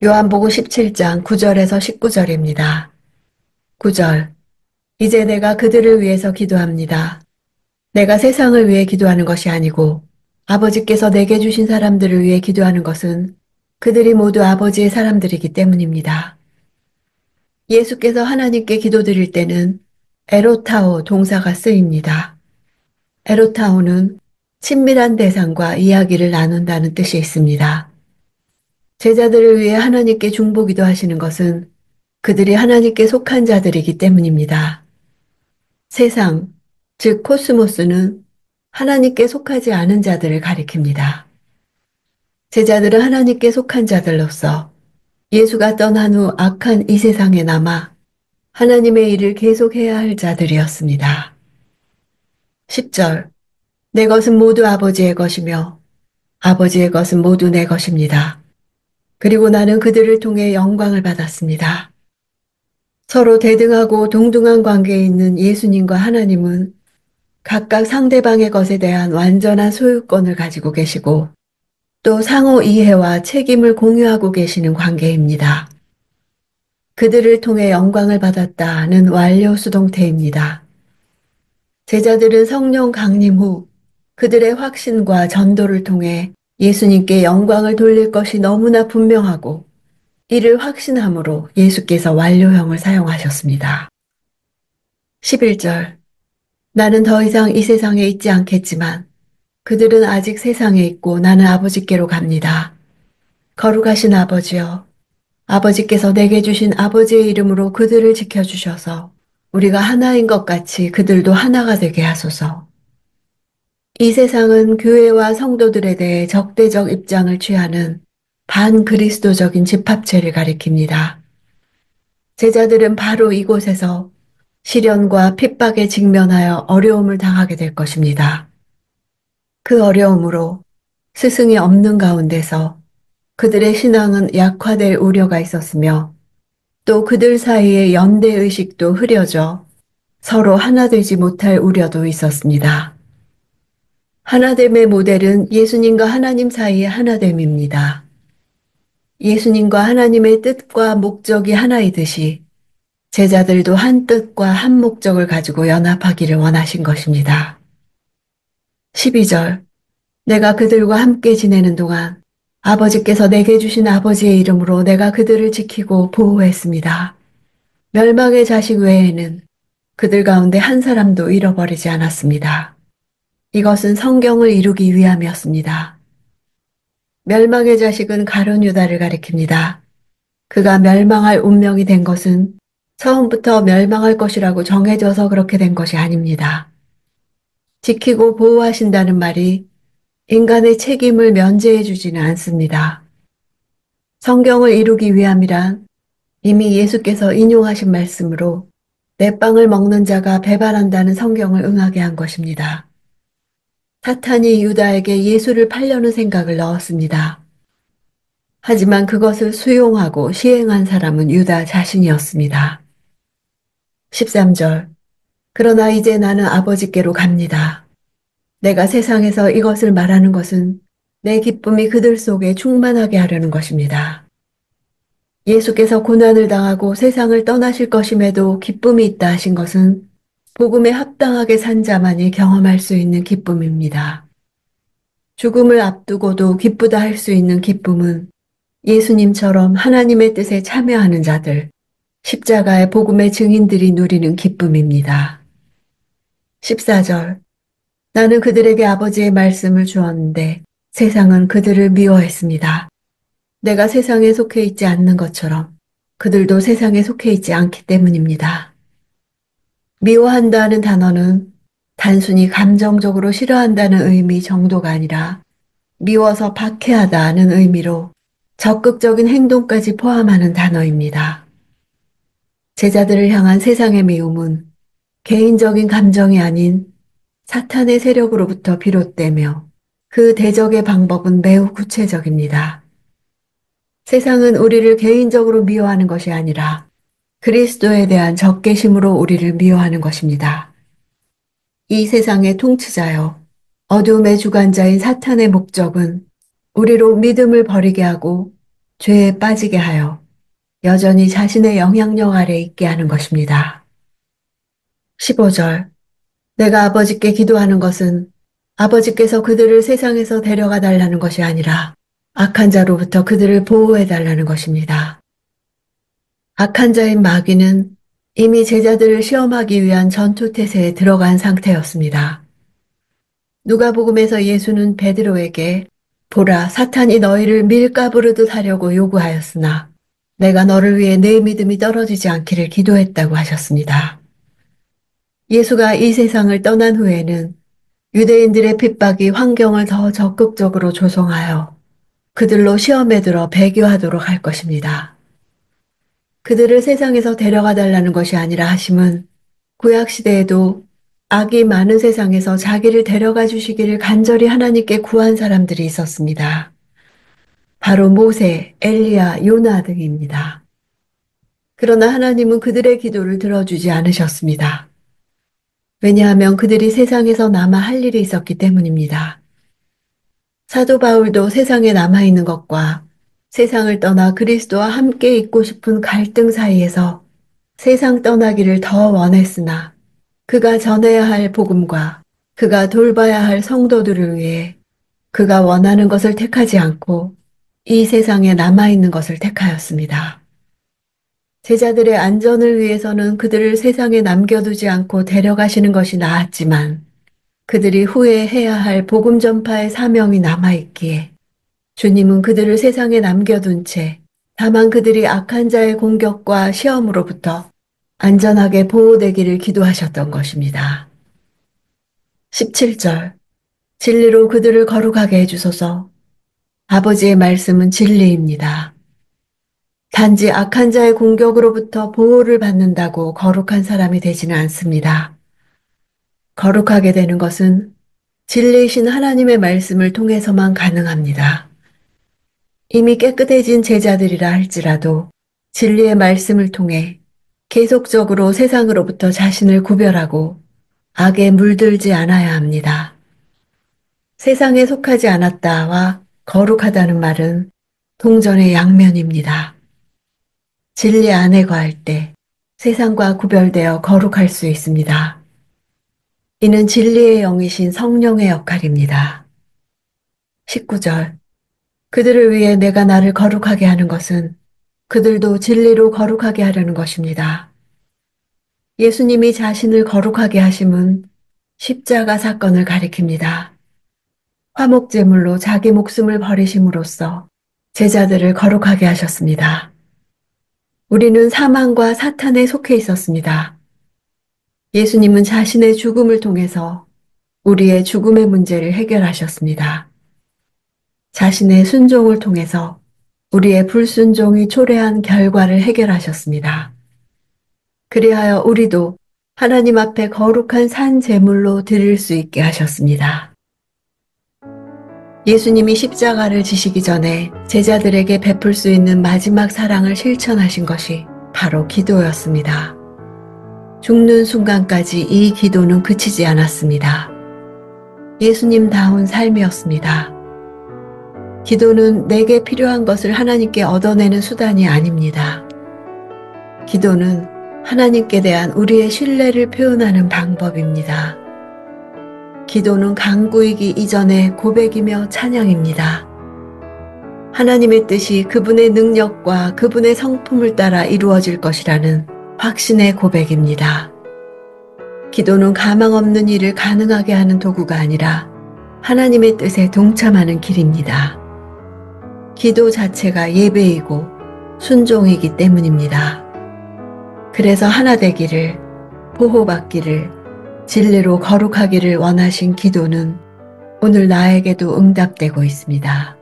요한복음 17장 9절에서 19절입니다. 9절. 이제 내가 그들을 위해서 기도합니다. 내가 세상을 위해 기도하는 것이 아니고 아버지께서 내게 주신 사람들을 위해 기도하는 것은 그들이 모두 아버지의 사람들이기 때문입니다. 예수께서 하나님께 기도드릴 때는 에로타오 동사가 쓰입니다. 에로타오는 친밀한 대상과 이야기를 나눈다는 뜻이 있습니다. 제자들을 위해 하나님께 중보기도 하시는 것은 그들이 하나님께 속한 자들이기 때문입니다. 세상, 즉 코스모스는 하나님께 속하지 않은 자들을 가리킵니다. 제자들은 하나님께 속한 자들로서 예수가 떠난 후 악한 이 세상에 남아 하나님의 일을 계속해야 할 자들이었습니다. 10절. 내 것은 모두 아버지의 것이며 아버지의 것은 모두 내 것입니다. 그리고 나는 그들을 통해 영광을 받았습니다. 서로 대등하고 동등한 관계에 있는 예수님과 하나님은 각각 상대방의 것에 대한 완전한 소유권을 가지고 계시고 또 상호 이해와 책임을 공유하고 계시는 관계입니다. 그들을 통해 영광을 받았다는 완료 수동태입니다. 제자들은 성령 강림 후 그들의 확신과 전도를 통해 예수님께 영광을 돌릴 것이 너무나 분명하고 이를 확신함으로 예수께서 완료형을 사용하셨습니다. 11절. 나는 더 이상 이 세상에 있지 않겠지만 그들은 아직 세상에 있고 나는 아버지께로 갑니다. 거룩하신 아버지여, 아버지께서 내게 주신 아버지의 이름으로 그들을 지켜주셔서 우리가 하나인 것 같이 그들도 하나가 되게 하소서. 이 세상은 교회와 성도들에 대해 적대적 입장을 취하는 반그리스도적인 집합체를 가리킵니다. 제자들은 바로 이곳에서 시련과 핍박에 직면하여 어려움을 당하게 될 것입니다. 그 어려움으로 스승이 없는 가운데서 그들의 신앙은 약화될 우려가 있었으며 또 그들 사이의 연대의식도 흐려져 서로 하나 되지 못할 우려도 있었습니다. 하나됨의 모델은 예수님과 하나님 사이의 하나됨입니다. 예수님과 하나님의 뜻과 목적이 하나이듯이 제자들도 한 뜻과 한 목적을 가지고 연합하기를 원하신 것입니다. 12절. 내가 그들과 함께 지내는 동안 아버지께서 내게 주신 아버지의 이름으로 내가 그들을 지키고 보호했습니다. 멸망의 자식 외에는 그들 가운데 한 사람도 잃어버리지 않았습니다. 이것은 성경을 이루기 위함이었습니다. 멸망의 자식은 가룟 유다를 가리킵니다. 그가 멸망할 운명이 된 것은 처음부터 멸망할 것이라고 정해져서 그렇게 된 것이 아닙니다. 지키고 보호하신다는 말이 인간의 책임을 면제해 주지는 않습니다. 성경을 이루기 위함이란 이미 예수께서 인용하신 말씀으로 내 빵을 먹는 자가 배반한다는 성경을 응하게 한 것입니다. 사탄이 유다에게 예수를 팔려는 생각을 넣었습니다. 하지만 그것을 수용하고 시행한 사람은 유다 자신이었습니다. 13절. 그러나 이제 나는 아버지께로 갑니다. 내가 세상에서 이것을 말하는 것은 내 기쁨이 그들 속에 충만하게 하려는 것입니다. 예수께서 고난을 당하고 세상을 떠나실 것임에도 기쁨이 있다 하신 것은 복음에 합당하게 산 자만이 경험할 수 있는 기쁨입니다. 죽음을 앞두고도 기쁘다 할 수 있는 기쁨은 예수님처럼 하나님의 뜻에 참여하는 자들, 십자가의 복음의 증인들이 누리는 기쁨입니다. 14절. 나는 그들에게 아버지의 말씀을 주었는데 세상은 그들을 미워했습니다. 내가 세상에 속해 있지 않는 것처럼 그들도 세상에 속해 있지 않기 때문입니다. 미워한다는 단어는 단순히 감정적으로 싫어한다는 의미 정도가 아니라 미워서 박해하다는 의미로 적극적인 행동까지 포함하는 단어입니다. 제자들을 향한 세상의 미움은 개인적인 감정이 아닌 사탄의 세력으로부터 비롯되며 그 대적의 방법은 매우 구체적입니다. 세상은 우리를 개인적으로 미워하는 것이 아니라 그리스도에 대한 적개심으로 우리를 미워하는 것입니다. 이 세상의 통치자여 어둠의 주관자인 사탄의 목적은 우리로 믿음을 버리게 하고 죄에 빠지게 하여 여전히 자신의 영향력 아래 있게 하는 것입니다. 15절. 내가 아버지께 기도하는 것은 아버지께서 그들을 세상에서 데려가 달라는 것이 아니라 악한 자로부터 그들을 보호해 달라는 것입니다. 악한 자인 마귀는 이미 제자들을 시험하기 위한 전투태세에 들어간 상태였습니다. 누가복음에서 예수는 베드로에게 보라, 사탄이 너희를 밀가부르듯 하려고 요구하였으나 내가 너를 위해 내 믿음이 떨어지지 않기를 기도했다고 하셨습니다. 예수가 이 세상을 떠난 후에는 유대인들의 핍박이 환경을 더 적극적으로 조성하여 그들로 시험에 들어 배교하도록 할 것입니다. 그들을 세상에서 데려가 달라는 것이 아니라 하심은 구약시대에도 악이 많은 세상에서 자기를 데려가 주시기를 간절히 하나님께 구한 사람들이 있었습니다. 바로 모세, 엘리야, 요나 등입니다. 그러나 하나님은 그들의 기도를 들어주지 않으셨습니다. 왜냐하면 그들이 세상에서 남아 할 일이 있었기 때문입니다. 사도 바울도 세상에 남아있는 것과 세상을 떠나 그리스도와 함께 있고 싶은 갈등 사이에서 세상 떠나기를 더 원했으나 그가 전해야 할 복음과 그가 돌봐야 할 성도들을 위해 그가 원하는 것을 택하지 않고 이 세상에 남아있는 것을 택하였습니다. 제자들의 안전을 위해서는 그들을 세상에 남겨두지 않고 데려가시는 것이 나았지만 그들이 후에 해야 할 복음 전파의 사명이 남아있기에 주님은 그들을 세상에 남겨둔 채 다만 그들이 악한 자의 공격과 시험으로부터 안전하게 보호되기를 기도하셨던 것입니다. 17절. 진리로 그들을 거룩하게 해주소서. 아버지의 말씀은 진리입니다. 단지 악한 자의 공격으로부터 보호를 받는다고 거룩한 사람이 되지는 않습니다. 거룩하게 되는 것은 진리이신 하나님의 말씀을 통해서만 가능합니다. 이미 깨끗해진 제자들이라 할지라도 진리의 말씀을 통해 계속적으로 세상으로부터 자신을 구별하고 악에 물들지 않아야 합니다. 세상에 속하지 않았다와 거룩하다는 말은 동전의 양면입니다. 진리 안에 거할 때 세상과 구별되어 거룩할 수 있습니다. 이는 진리의 영이신 성령의 역할입니다. 19절. 그들을 위해 내가 나를 거룩하게 하는 것은 그들도 진리로 거룩하게 하려는 것입니다. 예수님이 자신을 거룩하게 하심은 십자가 사건을 가리킵니다. 화목제물로 자기 목숨을 버리심으로써 제자들을 거룩하게 하셨습니다. 우리는 사망과 사탄에 속해 있었습니다. 예수님은 자신의 죽음을 통해서 우리의 죽음의 문제를 해결하셨습니다. 자신의 순종을 통해서 우리의 불순종이 초래한 결과를 해결하셨습니다. 그리하여 우리도 하나님 앞에 거룩한 산 제물로 드릴 수 있게 하셨습니다. 예수님이 십자가를 지시기 전에 제자들에게 베풀 수 있는 마지막 사랑을 실천하신 것이 바로 기도였습니다. 죽는 순간까지 이 기도는 그치지 않았습니다. 예수님다운 삶이었습니다. 기도는 내게 필요한 것을 하나님께 얻어내는 수단이 아닙니다. 기도는 하나님께 대한 우리의 신뢰를 표현하는 방법입니다. 기도는 간구이기 이전의 고백이며 찬양입니다. 하나님의 뜻이 그분의 능력과 그분의 성품을 따라 이루어질 것이라는 확신의 고백입니다. 기도는 가망 없는 일을 가능하게 하는 도구가 아니라 하나님의 뜻에 동참하는 길입니다. 기도 자체가 예배이고 순종이기 때문입니다. 그래서 하나 되기를, 보호받기를, 진리로 거룩하기를 원하신 기도는 오늘 나에게도 응답되고 있습니다.